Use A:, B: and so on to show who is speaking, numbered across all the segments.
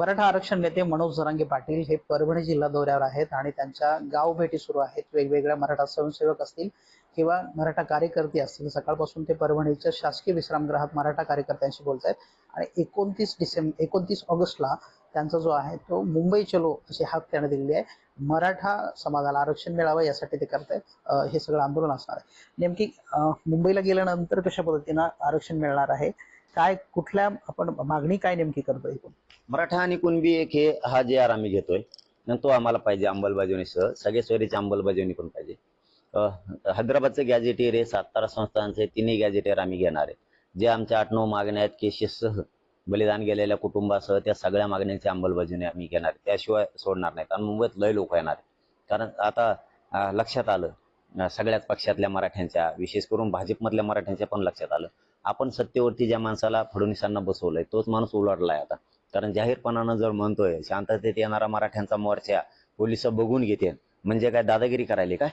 A: मराठा आरक्षण नेते मनोज जरांगे पाटील हे परभणी जिल्हा दौऱ्यावर आहेत आणि त्यांच्या गाव भेटी सुरू आहेत. वेगवेगळ्या मराठा स्वयंसेवक असतील किंवा मराठा कार्यकर्ते असतील, सकाळपासून ते परभणीच्या शासकीय विश्रामगृहात मराठा कार्यकर्त्यांशी बोलत आहेत. आणि 29 ऑगस्टला त्यांचा जो आहे तो मुंबई चलो अशी हाक त्याने दिलेली आहे. मराठा समाजाला आरक्षण मिळावं यासाठी ते करतायत. हे सगळं आंदोलन असणार आहे. नेमकी मुंबईला गेल्यानंतर कशा पद्धतीनं आरक्षण मिळणार आहे, काय कुठल्या आपण मागणी काय नेमकी करतोय?
B: मराठा आणि कुणबी एक हे हा जे आर आम्ही घेतोय आणि तो आम्हाला पाहिजे अंमलबजावणीसह सगळे सोयरीची अंमलबजावणी पण पाहिजे. हैदराबादचं गॅजेटियर आहे, सातारा संस्थानचे तिन्ही गॅजेटियर आम्ही घेणार आहे. जे आमच्या 8-9 मागण्या आहेत केसेससह बलिदान गेलेल्या कुटुंबासह त्या सगळ्या मागण्यांची अंमलबजावणी आम्ही घेणार आहे. त्याशिवाय सोडणार नाहीत. आणि मुंबईत लय लोक येणार आहेत. कारण आता लक्षात आलं सगळ्याच पक्षातल्या मराठ्यांच्या, विशेष करून भाजपमधल्या मराठ्यांच्या पण लक्षात आलं, आपण सत्तेवरती ज्या माणसाला फडणवीसांना बसवलंय तोच माणूस उलटलाय आता. कारण जाहीरपणानं जर म्हणतोय शांततेत येणारा मराठ्यांचा मोर्चा पोलिस बघून घेते, म्हणजे काय दादागिरी करायली काय?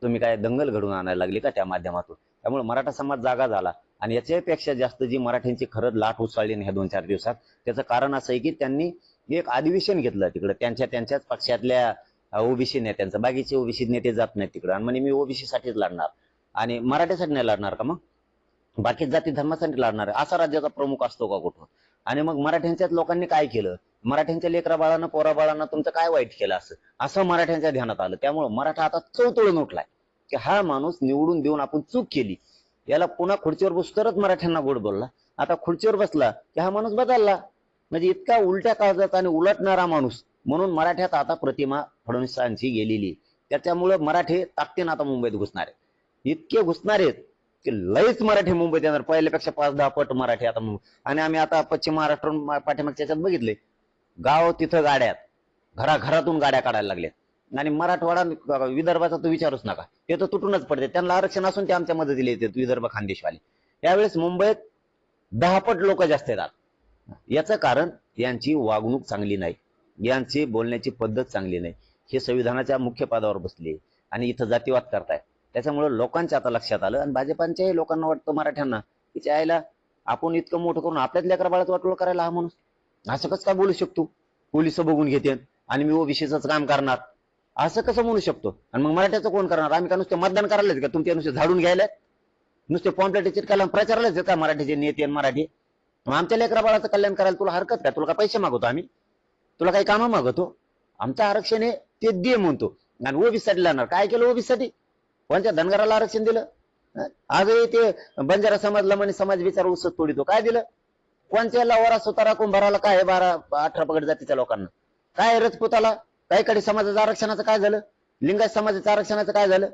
B: तुम्ही काय दंगल घडवून आणायला लागली का त्या माध्यमातून? त्यामुळे मराठा समाज जागा झाला. आणि याच्यापेक्षा जास्त जी मराठ्यांची खरंच लाट उसळली नाही ह्या 2-4 दिवसात, त्याचं कारण असं आहे की त्यांनी एक अधिवेशन घेतलं तिकडे त्यांच्याच पक्षातल्या ओबीसी नेत्यांचं. बाकीचे ओबीसी नेते जात नाहीत तिकडे आणि म्हणे मी ओबीसी साठीच लढणार आणि मराठ्यासाठी नाही लढणार का? मग बाकी जाती धर्मासाठी लढणार आहे असा राज्याचा प्रमुख असतो का कुठं? आणि मग मराठ्यांच्याच लोकांनी काय केलं? मराठ्यांच्या लेकरा बाळांना, पोरा बाळांना तुमचं काय वाईट केलं असं मराठ्यांच्या ध्यानात आलं. त्यामुळे मराठा आता चवतळून उठलाय की हा माणूस निवडून देऊन आपण चूक केली, याला पुन्हा खुर्चीवर बसू तरच मराठ्यांना गोड बोलला. आता खुर्चीवर बसला की हा माणूस बदलला. म्हणजे इतका उलट्या काळजात आणि उलटणारा माणूस म्हणून मराठ्यात आता प्रतिमा फडणवीसांची गेलेली. त्याच्यामुळं मराठे ताकदीनं आता मुंबईत घुसणार आहेत. इतके घुसणार आहेत की लयच मराठी मुंबईत येणार, पहिल्यापेक्षा 5-10 पट मराठी आता आणि आम्ही आता पश्चिम महाराष्ट्रातून पाठीमागच्या याच्यात बघितले, गाव तिथं गाड्यात, घराघरातून गाड्या काढायला लागल्यात. आणि मराठवाडा विदर्भाचा तो विचारूच नका, ते तर तुटूनच पडते. त्यांना आरक्षण असून ते आमच्या मदतीला येते विदर्भ खानदेशवाले. यावेळेस मुंबईत 10 पट लोक जास्त येतात. याचं कारण यांची वागणूक चांगली नाही, यांची बोलण्याची पद्धत चांगली नाही. हे संविधानाच्या मुख्य पदावर बसले आणि इथं जातीवाद करतायत. त्याच्यामुळे लोकांच्या आता लक्षात आलं आणि भाजपांच्याही लोकांना वाटतं मराठ्यांना की त्याला आपण इतकं मोठं करून आपल्याच लेकरा बाळाचं वाटोळ करायला हा माणूस असं कसं काय बोलू शकतो? पोलिस बघून घेते आणि मी ओबीसीच काम करणार असं कसं म्हणू शकतो? आणि मग मराठ्याचं कोण करणार? आम्ही का नुसते मतदान करायलाच का? तुमच्या नुसते झाडून घ्यायला, नुसते पॉम्पलेट चिटकायला, प्रचारायलाच का मराठीचे नेते आणि मराठी? मग आमच्या लेकरा बाळाचं कल्याण करायला तुला हरकत काय? तुला काय पैसे मागवतो आम्ही? तुला काही कामं मागवतो? आमचं आरक्षण आहे ते दे म्हणतो. आणि ओबीसीसाठी लढणार. काय केलं ओबीसीसाठी? कोणत्या धनगराला आरक्षण दिलं? आजही ते बंजारा समाजला म्हणे समाज विचार उसत तोडितो. काय दिलं? कोणत्या लवारा सुतारा कुंभाराला काय 12-18 पगड जातीच्या लोकांना काय? रजपुताला काही कडे समाजाचं आरक्षणाचं काय झालं? लिंगायत समाजाचं आरक्षणाचं काय झालं?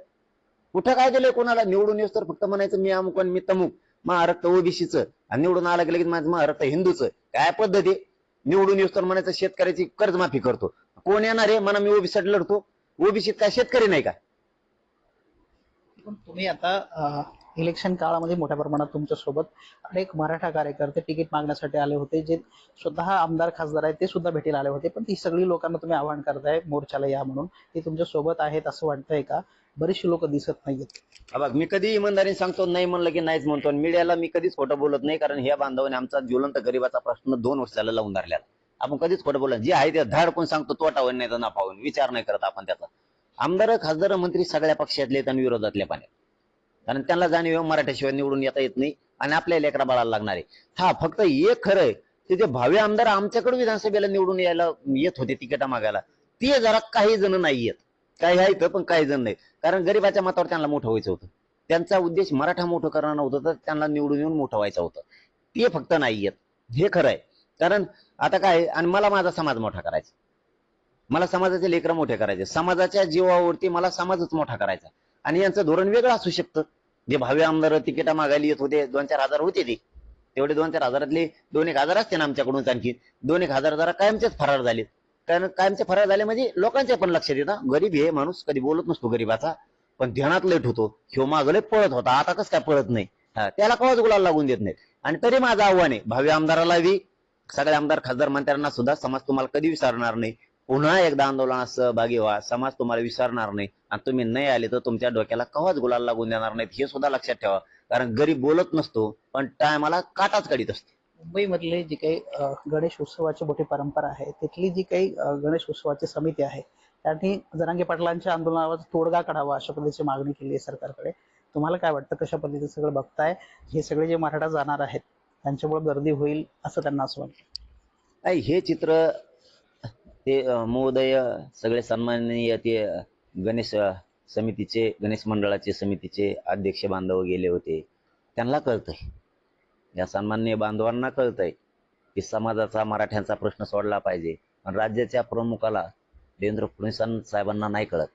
B: कुठं काय दिलंय कोणाला? निवडून येऊस तर फक्त म्हणायचं मी अमुक आणि मी तमुक, मग रक्त ओबीसीचं, आणि निवडून आलं की माझं रक्त हिंदूचं. काय पद्धती? निवडून येऊस तर म्हणायचं शेतकऱ्याची कर्जमाफी करतो. कोण येणार आहे म्हणा मी ओबीसीसाठी लढतो? ओबीसीत काय शेतकरी नाही का?
A: पण तुम्ही आता इलेक्शन काळामध्ये मोठ्या प्रमाणात तुमच्यासोबत अनेक मराठा कार्यकर्ते तिकीट मागण्यासाठी आले होते, जे स्वतः आमदार खासदार आहेत ते सुद्धा भेटीला आले होते. पण ती सगळी लोकांना तुम्ही आवाहन करताय मोर्चाला या म्हणून, ते तुमच्या सोबत आहेत असं वाटतंय का? बरीचशी लोक दिसत नाहीयेत.
B: बघ, मी कधी इमानदारीने सांगतो, नाही म्हणलं की नाहीच म्हणतो. मीडियाला मी कधीच खोटं बोलत नाही, कारण ह्या बांधवाने आमचा ज्वलंत गरीबाचा प्रश्न 2 वर्षाला लावून धरल्याला. आपण कधीच खोटं बोलत, जे आहे ते धाड कोण सांगतो, तोटा होईल नाही तर नफा होईल, विचार नाही करत आपण त्याचा. आमदार खासदार मंत्री सगळ्या पक्षातले आणि विरोधातल्या पाण्यात, कारण त्यांना जाणीव मराठ्याशिवाय निवडून येता येत नाही आणि आपल्या लेकरा बाळाला लागणार आहे. हा फक्त एक खरं आहे, ते जे भावी आमदार आमच्याकडे विधानसभेला निवडून यायला येत होते तिकीटा मागायला, ते जरा काही जण नाही येत. काही आहेत पण काही जण नाही, कारण गरीबाच्या मतावर त्यांना मोठं व्हायचं होतं. त्यांचा उद्देश मराठा मोठं करणं नव्हतं, तर त्यांना निवडून येऊन मोठं व्हायचं होतं. ते फक्त नाही येत, हे खरं आहे. कारण आता काय, आणि मला माझा समाज मोठा करायचा, मला समाजाचे लेकरं मोठे करायचे, समाजाच्या जीवावरती मला समाजच मोठा करायचा. आणि यांचं धोरण वेगळं असू शकतं. जे भावी आमदार तिकिटा मागायला येत होते 2-4 हजार होते, ते तेवढे 2-4 हजारातले 2-1 हजार असते ना आमच्याकडून, आणखी 2-1 हजार जरा कायमचेच फरार झाले. कारण कायमचे फरार झाले म्हणजे लोकांच्या पण लक्षात येतं, गरीब हे माणूस कधी बोलत नसतो गरीबाचा, पण ध्यानात लेट होतो. ह्यो मागले पळत होता, आता कसं काय पळत नाही? त्याला कवाच गुलाल लागून देत नाही. आणि तरी माझं आव्हान आहे भावी आमदाराला बी, सगळे आमदार खासदार मंत्र्यांना सुद्धा, समाज तुम्हाला कधी विसरणार नाही. पुन्हा एकदा आंदोलनात सहभागी व्हा, समाज तुम्हाला विसरणार नाही. आणि तुम्ही नाही आले तर तुमच्या डोक्याला कवाच गुलाल लागून देणार नाहीत, हे सुद्धा लक्षात ठेवा. कारण गरीब बोलत नसतो, पण टायमाला काटाच काढीत असतो.
A: मुंबईमधले जी काही गणेश उत्सवाची मोठी परंपरा आहे, तिथली जी काही गणेश उत्सवाची समिती आहे, त्यांनी जरांगे पाटलांच्या आंदोलनावर तोडगा काढावा अशा पद्धतीची मागणी केली आहे सरकारकडे. तुम्हाला काय वाटतं, कशा पद्धतीचं सगळं बघताय? हे सगळे जे मराठा जाणार आहेत, त्यांच्यामुळे गर्दी होईल असं त्यांना असं वाटतं?
B: नाही, हे चित्र ते महोदय सगळे सन्माननीय ते गणेश समितीचे, गणेश मंडळाचे समितीचे अध्यक्ष बांधव गेले होते. त्यांना कळतंय, या सन्माननीय बांधवांना कळतंय की समाजाचा, मराठ्यांचा प्रश्न सोडला पाहिजे. पण राज्याच्या प्रमुखाला देवेंद्र फडणवीस साहेबांना नाही कळत.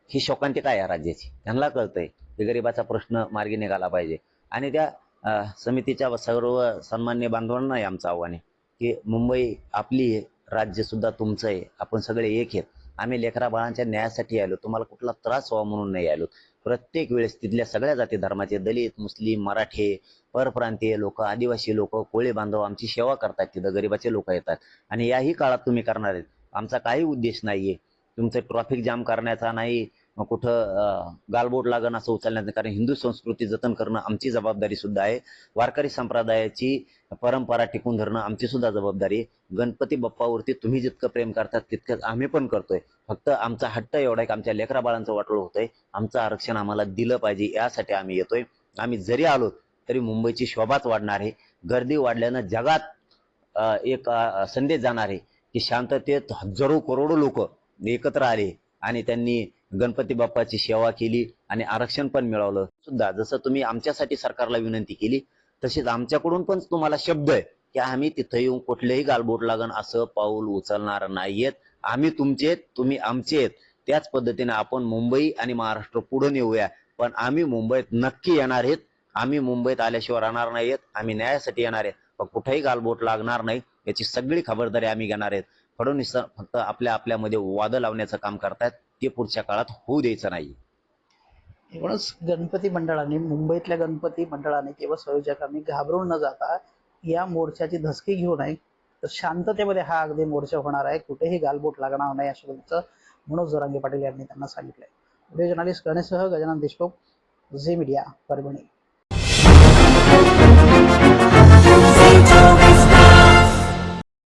B: ही शोकांतिका आहे या राज्याची. त्यांना कळतंय की गरिबाचा प्रश्न मार्गी निघाला पाहिजे. आणि त्या समितीच्या सर्व सन्मान्य बांधवांना आमचं आव्हान आहे की मुंबई आपली आहे, राज्य सुद्धा तुमचं आहे, आपण सगळे एक आहेत. आम्ही लेकरा बाळांच्या न्यायासाठी आलो, तुम्हाला कुठला त्रास व्हावा म्हणून नाही आलो. प्रत्येक वेळेस तिथल्या सगळ्या जाती धर्माचे, दलित, मुस्लिम, मराठे, परप्रांतीय लोक, आदिवासी लोक, कोळी बांधव आमची सेवा करतात. तिथं गरिबाचे लोक येतात आणि याही काळात तुम्ही करणार आहेत. आमचा काही उद्देश नाहीये तुमचं ट्रॅफिक जाम करण्याचा, नाही मग कुठं गालबोट लागण असं उचलण्याचं. कारण हिंदू संस्कृती जतन करणं आमची जबाबदारी सुद्धा आहे. वारकरी संप्रदायाची परंपरा टिकून धरणं आमची सुद्धा जबाबदारी आहे. गणपती बाप्पावरती तुम्ही जितकं प्रेम करतात तितकंच आम्ही पण करतोय. फक्त आमचा हट्ट एवढा आहे की आमच्या लेकरा बाळांचं वाटोळं होतंय, आमचं आरक्षण आम्हाला दिलं पाहिजे, यासाठी आम्ही येतोय. आम्ही जरी आलो तरी मुंबईची शोभाच वाढणार आहे. गर्दी वाढल्यानं जगात एक संदेश जाणार आहे की शांततेत हजारो करोडो लोक एकत्र आले आणि त्यांनी गणपती बाप्पाची सेवा केली आणि आरक्षण पण मिळवलं सुद्धा. जसं तुम्ही आमच्यासाठी सरकारला विनंती केली, तशीच आमच्याकडून पण तुम्हाला शब्द आहे की आम्ही तिथं येऊन कुठलेही गालबोट लागण असं पाऊल उचलणार नाहीयेत. आम्ही तुमचे आहेत, तुम्ही आमचे आहेत. त्याच पद्धतीने आपण मुंबई आणि महाराष्ट्र पुढे नेऊया. पण आम्ही मुंबईत नक्की येणार आहेत. आम्ही मुंबईत आल्याशिवाय राहणार नाहीयेत. आम्ही न्यायासाठी येणार आहे. पण कुठेही गालबोट लागणार नाही, याची सगळी खबरदारी आम्ही घेणार आहेत. फडणवीस फक्त आपल्यामध्ये वाद लावण्याचं काम करतायत, ते पुढच्या काळात होऊ द्यायचं नाही.
A: एवढंच गणपती मंडळाने, मुंबईतल्या गणपती मंडळाने किंवा संयोजकांनी घाबरून न जाता या मोर्चाची धसकी घेऊ नये, तर शांततेमध्ये हा अगदी मोर्चा होणार आहे, कुठेही गालबोट लागणार नाही असं त्यांचं मनोज जरांगे पाटील यांनी त्यांना सांगितलंय. व्हिडिओ जर्नलिस्ट गणेशसह गजानन देशमुख, झी मीडिया, परभणी.